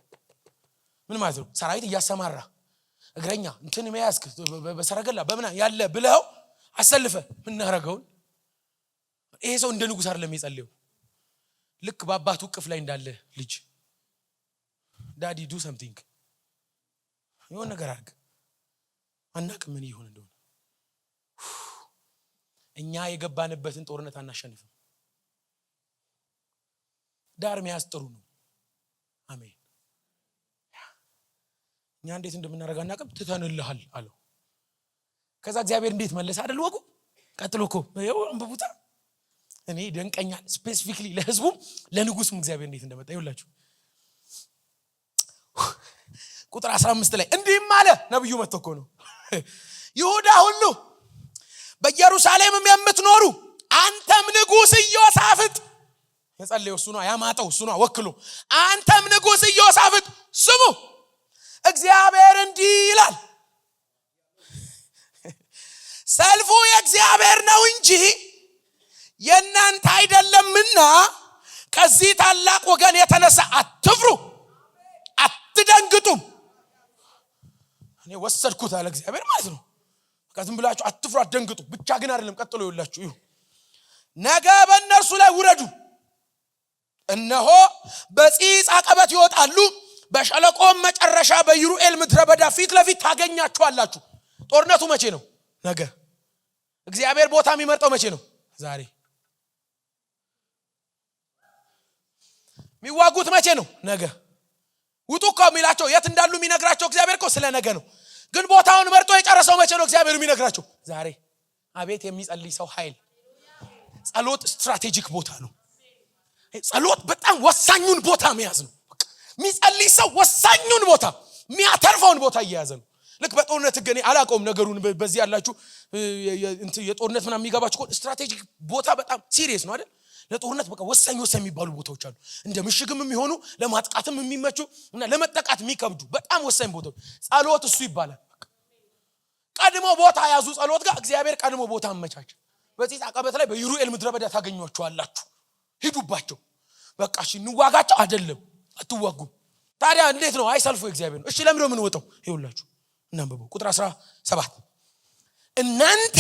ምን ማለት ነው ሰራዊት እያሰማራ እግረኛ እንትን መያዝክ በሰረገላ በመና ያለ ብለው አሰልፈ ምን አረጋው ይሄ ሰው እንደ ንጉስ አይደለም የሚጸልየው ልክ በአባቱ ቅፍ ላይ እንዳለ ልጅ ዳዲ ዱ ሰምቲንግ የሆነ ነገር አድርግ አናቅም ምን ይሆን እንደሆነ እኛ የገባንበትን ጦርነት አናሸንፍም ዳር የሚያስጥሩ ነው አሜን እኛ እንዴት እንደምናረጋ አናቅም ትተንልሃል አለው ከዛ እግዚአብሔር እንዴት መለሰ አይደል ወቁ ቀጥሎ እኮ ይሄው አንበቡታ እኔ ደንቀኛል ስፔሲፊክሊ ለህዝቡ ለንጉስም እግዚአብሔር እንዴት እንደመጣ ይውላችሁ ቁጥር 15 ላይ እንዲህም አለ ነብዩ መጥቶ ነው ይሁዳ ሁሉ በኢየሩሳሌምም የምትኖሩ አንተም ንጉስ ኢዮሳፍጥ የጸለየው እሱ ነው ያማጣው እሱ ነው ወክሎ አንተም ንጉስ ኢዮሳፍጥ ስሙ እግዚአብሔር እንዲህ ይላል፣ ሰልፉ የእግዚአብሔር ነው እንጂ የእናንተ አይደለምና ከዚህ ታላቅ ወገን የተነሳ አትፍሩ፣ አትደንግጡም። እኔ ወሰድኩት አለ እግዚአብሔር ማለት ነው። ከዝም ብላችሁ አትፍሩ አትደንግጡ ብቻ ግን አይደለም። ቀጥሎ ይውላችሁ ይሁ ነገ በእነርሱ ላይ ውረዱ፣ እነሆ በጺጽ አቀበት ይወጣሉ፣ በሸለቆም መጨረሻ በይሩኤል ምድረ በዳ ፊት ለፊት ታገኛቸዋላችሁ። ጦርነቱ መቼ ነው? ነገ። እግዚአብሔር ቦታ የሚመርጠው መቼ ነው? ዛሬ። የሚዋጉት መቼ ነው? ነገ። ውጡ እኮ የሚላቸው የት እንዳሉ የሚነግራቸው እግዚአብሔር እኮ ስለ ነገ ነው። ግን ቦታውን መርጦ የጨረሰው መቼ ነው? እግዚአብሔር የሚነግራቸው ዛሬ። አቤት የሚጸልይ ሰው ኃይል! ጸሎት ስትራቴጂክ ቦታ ነው። ጸሎት በጣም ወሳኙን ቦታ መያዝ ነው። የሚጸልይ ሰው ወሳኙን ቦታ የሚያተርፈውን ቦታ እየያዘ ነው። ልክ በጦርነት ገኔ አላቆም ነገሩን በዚህ ያላችሁ የጦርነት ምናምን የሚገባችሁ ስትራቴጂክ ቦታ በጣም ሲሪየስ ነው አይደል? ለጦርነት በቃ ወሳኝ የሚባሉ ቦታዎች አሉ። እንደ ምሽግም የሚሆኑ ለማጥቃትም የሚመቹ እና ለመጠቃት የሚከብዱ በጣም ወሳኝ ቦታዎች ጸሎት እሱ ይባላል። ቀድሞ ቦታ ያዙ ጸሎት ጋር እግዚአብሔር ቀድሞ ቦታ አመቻች። በዚህ አቀበት ላይ በይሩኤል ምድረ በዳ ታገኟቸዋላችሁ። ሂዱባቸው። በቃ እሺ እንዋጋቸው አይደለም አትዋጉም። ታዲያ እንዴት ነው? አይሰልፉ እግዚአብሔር ነው። እሺ ለምን ነው የምንወጣው? ይኸውላችሁ እናንብበው ቁጥር 17 እናንተ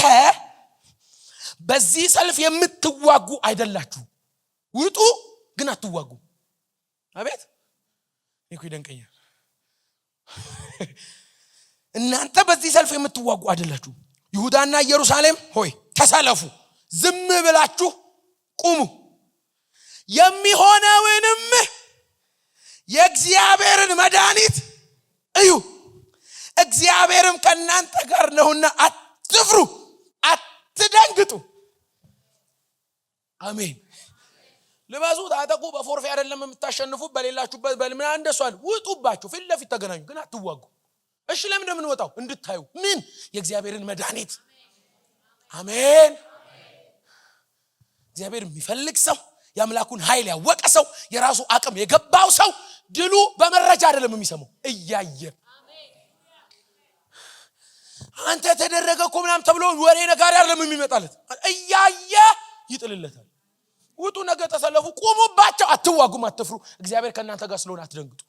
በዚህ ሰልፍ የምትዋጉ አይደላችሁ፣ ውጡ ግን አትዋጉ። አቤት እኮ ይደንቀኛል። እናንተ በዚህ ሰልፍ የምትዋጉ አይደላችሁ። ይሁዳና ኢየሩሳሌም ሆይ ተሰለፉ፣ ዝም ብላችሁ ቁሙ፣ የሚሆነውንም የእግዚአብሔርን መድኃኒት እዩ፣ እግዚአብሔርም ከእናንተ ጋር ነውና አትፍሩ፣ አትደንግጡ። አሜን። ልበሱ፣ ታጠቁ። በፎርፌ አይደለም የምታሸንፉ፣ በሌላችሁበት በልምና እንደሷል ውጡባችሁ። ፊት ለፊት ተገናኙ ግን አትዋጉ። እሺ ለምን እንደምንወጣው እንድታዩ ምን? የእግዚአብሔርን መድኃኒት። አሜን። እግዚአብሔር የሚፈልግ ሰው፣ የአምላኩን ኃይል ያወቀ ሰው፣ የራሱ አቅም የገባው ሰው ድሉ በመረጃ አይደለም የሚሰማው፣ እያየ። አንተ ተደረገ እኮ ምናምን ተብሎ ወሬ ነጋሪ አይደለም የሚመጣለት፣ እያየ ይጥልለታል። ውጡ፣ ነገ ተሰለፉ፣ ቁሙባቸው፣ አትዋጉም፣ አትፍሩ፣ እግዚአብሔር ከእናንተ ጋር ስለሆነ አትደንግጡ።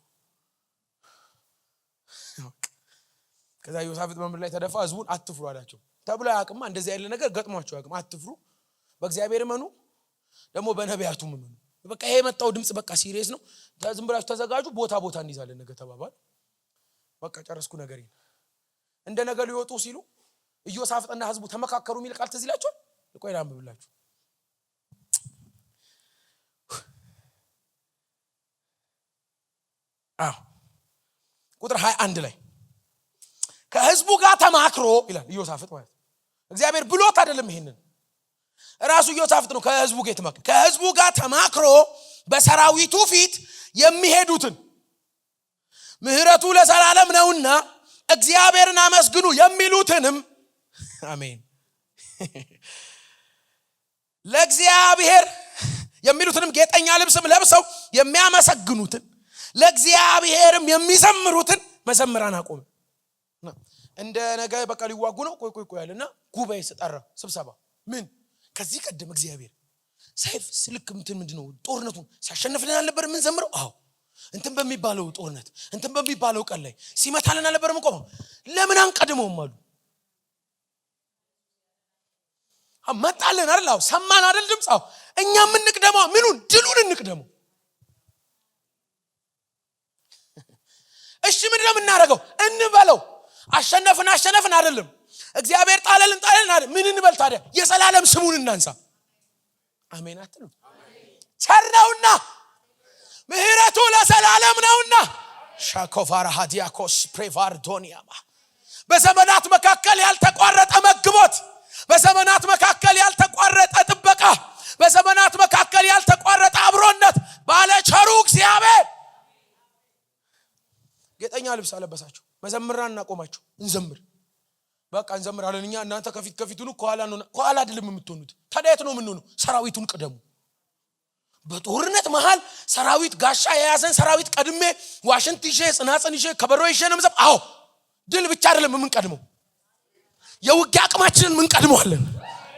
ከዛ ዮሳፍጥ በምድር ላይ ተደፋ፣ ህዝቡን አትፍሩ አላቸው ተብሎ ያቅማ እንደዚህ ያለ ነገር ገጥሟቸው ያቅም። አትፍሩ፣ በእግዚአብሔር እመኑ፣ ደግሞ በነቢያቱም እመኑ። በቃ ይሄ የመጣው ድምጽ በቃ ሲሪየስ ነው። ዝም ብላችሁ ተዘጋጁ፣ ቦታ እንይዛለን ነገ ተባባል። በቃ ጨረስኩ ነገሬን። እንደ ነገ ሊወጡ ሲሉ ኢዮሳፍጥና ህዝቡ ተመካከሩ የሚል ቃል ትዝ ይላችኋል። ቆይ ላንብብላችሁ። ቁጥር 21 ላይ ከህዝቡ ጋር ተማክሮ ይላል ኢዮሳፍጥ ማለት እግዚአብሔር ብሎት አይደለም። ይሄንን ራሱ ኢዮሳፍጥ ነው ከህዝቡ ጋር ተማክሮ ከህዝቡ ጋር ተማክሮ በሰራዊቱ ፊት የሚሄዱትን ምህረቱ ለዘላለም ነውና እግዚአብሔርን አመስግኑ የሚሉትንም አሜን ለእግዚአብሔር የሚሉትንም ጌጠኛ ልብስም ለብሰው የሚያመሰግኑትን ለእግዚአብሔርም የሚዘምሩትን መዘምራን አቆመ። እንደ ነገ በቃ ሊዋጉ ነው። ቆይ ያለና ጉባኤ ተጠራ፣ ስብሰባ። ምን ከዚህ ቀደም እግዚአብሔር ሰይፍ ስልክ ምንድነው ጦርነቱን ሲያሸንፍልን አልነበር ምን ዘምረው? አዎ እንትን በሚባለው ጦርነት እንትን በሚባለው ቀን ላይ ሲመታልን አልነበር ምን ቆመው? ለምን አንቀድመውም አሉ። መጣልን አይደል? አዎ ሰማን አይደል ድምጽ? አዎ እኛም እንቅደመው። ምኑን? ድሉን እንቅደመው። እሺ ምንድነው የምናደርገው? እንበለው። አሸነፍን አይደለም እግዚአብሔር ጣለልን አይደል? ምን እንበል ታዲያ? የዘላለም ስሙን እናንሳ። አሜን አትሉ? ቸርነውና ምህረቱ ለዘላለም ነውና ሻኮፋራ ሃዲያኮስ ፕሬቫርዶኒያማ በዘመናት መካከል ያልተቋረጠ መግቦት፣ በዘመናት መካከል ያልተቋረጠ ጥበቃ፣ በዘመናት መካከል ያልተቋረጠ አብሮነት ባለቸሩ እግዚአብሔር ጌጠኛ ልብስ አለበሳቸው። መዘምራን እናቆማቸው፣ እንዘምር። በቃ እንዘምራለን እኛ። እናንተ ከፊት ሁኑ፣ ከኋላ አይደለም የምትሆኑት። ታዲያ የት ነው የምንሆነው? ሰራዊቱን ቅደሙ። በጦርነት መሃል ሰራዊት ጋሻ የያዘን ሰራዊት ቀድሜ ዋሽንት ይዤ ጽናጽን ይዤ ከበሮ ይዤ ነው መዘብ። አዎ ድል ብቻ አይደለም የምንቀድመው፣ የውጊያ አቅማችንን ምንቀድመዋለን።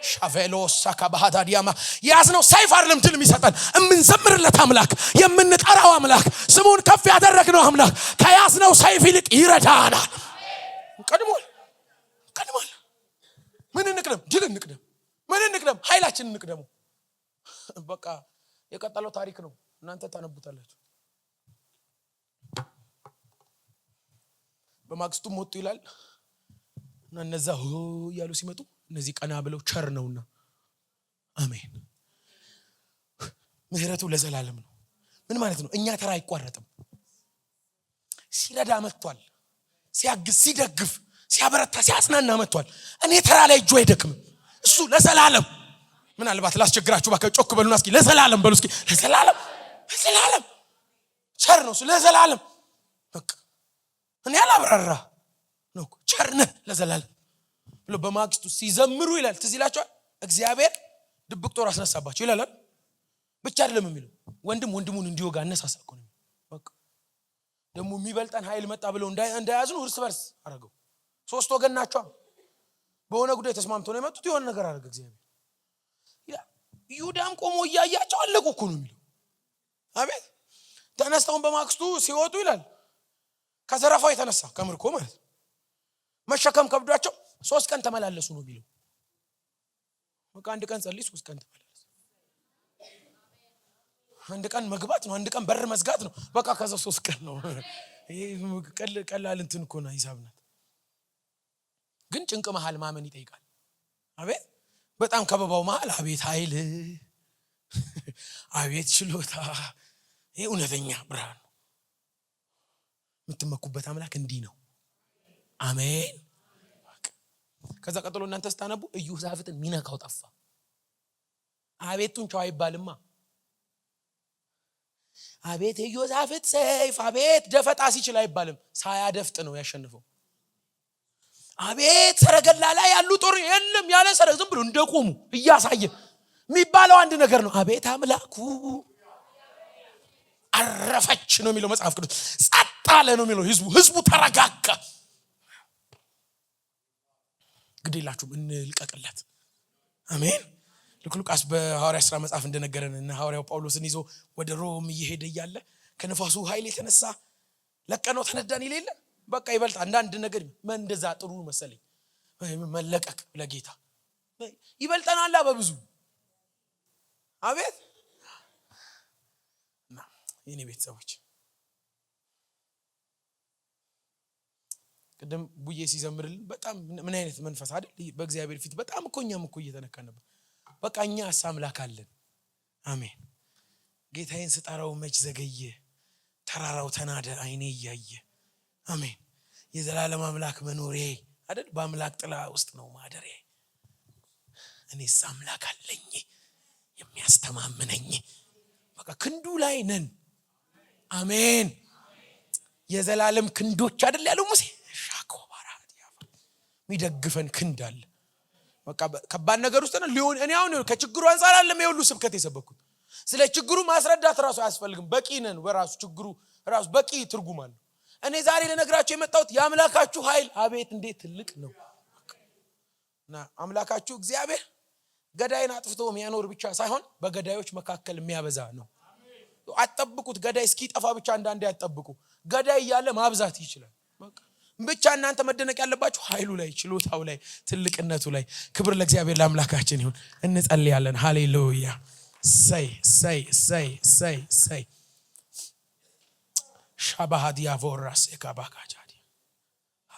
ሻቬሎ ሳካባሃዳዲያማ ያዝነው ሰይፍ አይደለም ድል የሚሰጠን፣ የምንዘምርለት አምላክ፣ የምንጠራው አምላክ፣ ስሙን ከፍ ያደረግነው አምላክ ከያዝነው ሰይፍ ይልቅ ይረዳናል። እንቀድመዋል። ምን እንቅደም? ድል እንቅደም። ምን እንቅደም? ኃይላችንን እንቅደሙ። በቃ የቀጠለው ታሪክ ነው፣ እናንተ ታነቡታላችሁ። በማግስቱም ወጡ ይላል እና እነዛ ያሉ ሲመጡ እነዚህ ቀና ብለው ቸር ነውና አሜን። ምህረቱ ለዘላለም ነው። ምን ማለት ነው? እኛ ተራ አይቋረጥም። ሲረዳ መጥቷል። ሲያግዝ፣ ሲደግፍ፣ ሲያበረታ፣ ሲያጽናና መጥቷል። እኔ ተራ ላይ እጁ አይደክም። እሱ ለዘላለም። ምናልባት ላስቸግራችሁ ባከ ጮክ በሉና እስኪ ለዘላለም በሉ እስኪ። ለዘላለም ቸር ነው እሱ ለዘላለም። በቃ እኔ አላብራራ ነው ቸር ነህ ለዘላለም ብሎ በማግስቱ ሲዘምሩ ይላል። ትዝ ይላችኋል። እግዚአብሔር ድብቅ ጦር አስነሳባቸው ይላል። ብቻ አይደለም የሚለው ወንድም ወንድሙን እንዲወጋ አነሳሳ እኮ ነው። በቃ ደግሞ የሚበልጠን ኃይል መጣ ብለው እንዳያዝኑ እርስ በርስ አረገው። ሶስት ወገን ናቸው። በሆነ ጉዳይ ተስማምተው ነው የመጡት። የሆነ ነገር አረገ እግዚአብሔር። ይሁዳም ቆሞ እያያቸው አለቁ እኮ ነው የሚለው። አቤት ተነስተውን በማግስቱ ሲወጡ ይላል ከዘረፋው የተነሳ ከምርኮ ማለት መሸከም ከብዷቸው 3 ቀን ተመላለሱ ነው የሚለው። በቃ አንድ ቀን ጸልይ 3 ቀን ተመላለሱ። አንድ ቀን መግባት ነው፣ አንድ ቀን በር መዝጋት ነው። በቃ ከዛ 3 ቀን ነው። ይሄ ቀላል እንትን እኮ ነው፣ ሂሳብ ናት። ግን ጭንቅ መሃል ማመን ይጠይቃል። አቤት በጣም ከበባው መሃል አቤት ኃይል፣ አቤት ችሎታ። ይሄ እውነተኛ ብርሃን ነው። የምትመኩበት አምላክ እንዲህ ነው። አሜን። ከዛ ቀጥሎ እናንተ ስታነቡ ኢዮሳፍጥን ሚነካው ጠፋ። አቤት ጡንቻው አይባልማ። አቤት ኢዮሳፍጥ ሰይፍ፣ አቤት ደፈጣ ሲችል አይባልም። ሳያደፍጥ ነው ያሸንፈው። አቤት ሰረገላ ላይ ያሉ ጦር የለም ያለ ሰረግ ዝም ብሎ እንደቆሙ እያሳየ የሚባለው አንድ ነገር ነው። አቤት አምላኩ አረፈች ነው የሚለው መጽሐፍ ቅዱስ። ጸጥ አለ ነው የሚለው ህዝቡ ተረጋጋ። ግዴላችሁም እንልቀቅለት። አሜን። ሉቃስ በሐዋርያ ሥራ መጽሐፍ እንደነገረን እና ሐዋርያው ጳውሎስን ይዞ ወደ ሮም እየሄደ እያለ ከነፋሱ ኃይል የተነሳ ለቀነው ተነዳን ይሌለ። በቃ ይበልጥ አንዳንድ ነገር እንደዛ ጥሩ መሰለኝ መለቀቅ ለጌታ ይበልጠናል በብዙ። አቤት እና የኔ ቤተሰቦች ቀደም ቡዬ ሲዘምርልን በጣም ምን አይነት መንፈስ አይደል? በእግዚአብሔር ፊት በጣም እኛም እየተነካን ነበር። በቃ እኛ አምላክ አለን። አሜን። ጌታዬን ስጠራው መች ዘገየ፣ ተራራው ተናደ አይኔ እያየ። አሜን። የዘላለም አምላክ መኖሬ አይደል? በአምላክ ጥላ ውስጥ ነው ማደሬ። እኔስ አምላክ አለኝ የሚያስተማምነኝ። በቃ ክንዱ ላይ ነን። አሜን። የዘላለም ክንዶች አይደል ያለው ሙሴ። ሚደግፈን ክንድ አለ። በቃ ከባድ ነገር ውስጥ ነው ሊሆን። እኔ አሁን ከችግሩ አንፃር አይደለም የሁሉ ስብከት የሰበኩት። ስለ ችግሩ ማስረዳት ራሱ አያስፈልግም። በቂ ነን በራሱ ችግሩ ራሱ በቂ ትርጉም አለው። እኔ ዛሬ ለነግራችሁ የመጣሁት የአምላካችሁ ኃይል አቤት እንዴት ትልቅ ነው። እና አምላካችሁ እግዚአብሔር ገዳይን አጥፍቶ የሚያኖር ብቻ ሳይሆን በገዳዮች መካከል የሚያበዛ ነው። አትጠብቁት። ገዳይ እስኪጠፋ ብቻ አንዳንዴ አትጠብቁ። ገዳይ እያለ ማብዛት ይችላል። ብቻ እናንተ መደነቅ ያለባችሁ ኃይሉ ላይ፣ ችሎታው ላይ፣ ትልቅነቱ ላይ። ክብር ለእግዚአብሔር ለአምላካችን ይሁን። እንጸልያለን። ሃሌሉያ። ሳይ ሻባሃዲያ ቮራስ ኤካባካጃ